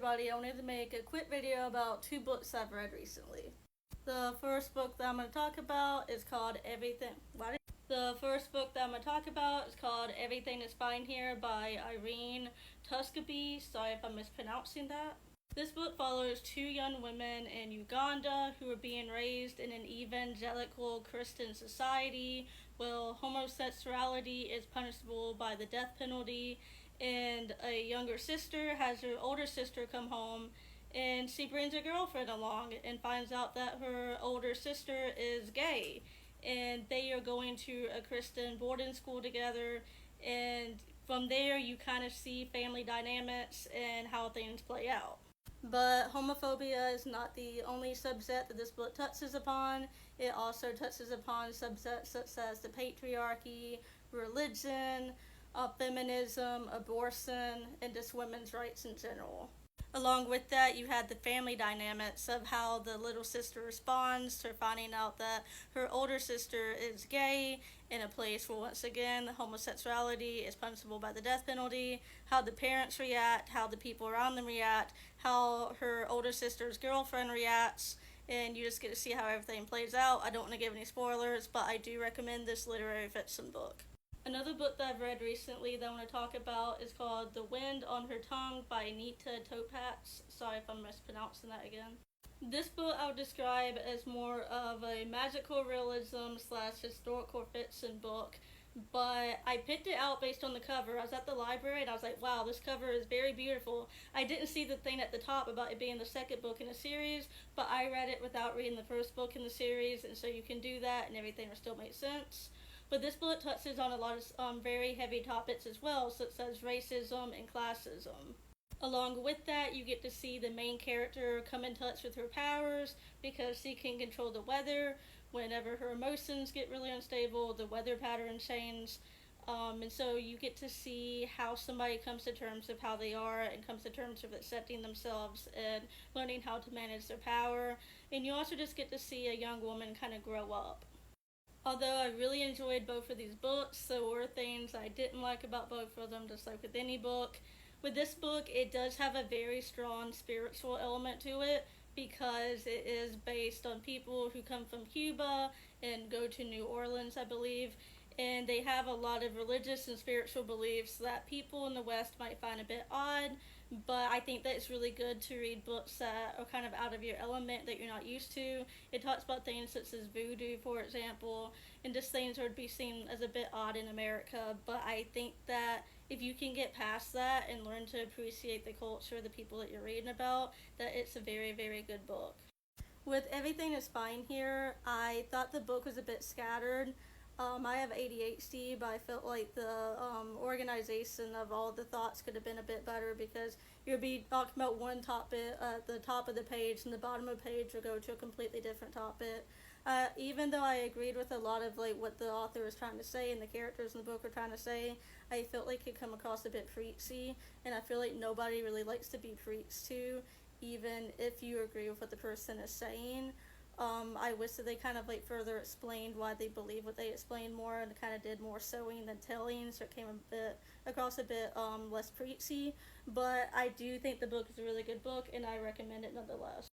everybody, I wanted to make a quick video about two books I've read recently. The first book that I'm going to talk about is called Everything Is Fine Here by Irene Tuscabee. Sorry if I'm mispronouncing that. This book follows two young women in Uganda who are being raised in an evangelical Christian society where homosexuality is punishable by the death penalty, and a younger sister has her older sister come home, and she brings her girlfriend along and finds out that her older sister is gay, and they are going to a Christian boarding school together, and from there you kind of see family dynamics and how things play out. But homophobia is not the only subject that this book touches upon. It also touches upon subjects such as the patriarchy, religion, feminism, abortion, and just women's rights in general. Along with that, you had the family dynamics of how the little sister responds to finding out that her older sister is gay in a place where, once again, homosexuality is punishable by the death penalty, how the parents react, how the people around them react, how her older sister's girlfriend reacts, and you just get to see how everything plays out. I don't want to give any spoilers, but I do recommend this literary fiction book. Another book that I've read recently that I want to talk about is called The Wind on Her Tongue by Nita Topaz. Sorry if I'm mispronouncing that again. This book I would describe as more of a magical realism slash historical fiction book, but I picked it out based on the cover. I was at the library and I was like, wow, this cover is very beautiful. I didn't see the thing at the top about it being the second book in a series, but I read it without reading the first book in the series, and so you can do that and everything will still make sense. But this book touches on a lot of very heavy topics as well, such as racism and classism. Along with that, you get to see the main character come in touch with her powers because she can control the weather. Whenever her emotions get really unstable, the weather patterns change. And so you get to see how somebody comes to terms with how they are and comes to terms with accepting themselves and learning how to manage their power. And you also just get to see a young woman kind of grow up. Although I really enjoyed both of these books, there were things I didn't like about both of them, just like with any book. With this book, it does have a very strong spiritual element to it because it is based on people who come from Cuba and go to New Orleans, I believe, and they have a lot of religious and spiritual beliefs that people in the West might find a bit odd, but I think that it's really good to read books that are kind of out of your element that you're not used to. It talks about things such as voodoo, for example, and just things that would be seen as a bit odd in America, but I think that if you can get past that and learn to appreciate the culture, the people that you're reading about, that it's a very, very good book. With Everything Is Fine Here, I thought the book was a bit scattered. I have ADHD, but I felt like the organization of all the thoughts could have been a bit better because you'll be talking about one topic at the top of the page, and the bottom of the page will go to a completely different topic. Even though I agreed with a lot of like what the author was trying to say and the characters in the book were trying to say, I felt like it come across a bit preachy, and I feel like nobody really likes to be preached to, even if you agree with what the person is saying. I wish that they kind of like further explained why they believe what they explained more and kind of did more sewing than telling, so it came a bit across a bit less preachy. But I do think the book is a really good book, and I recommend it nonetheless.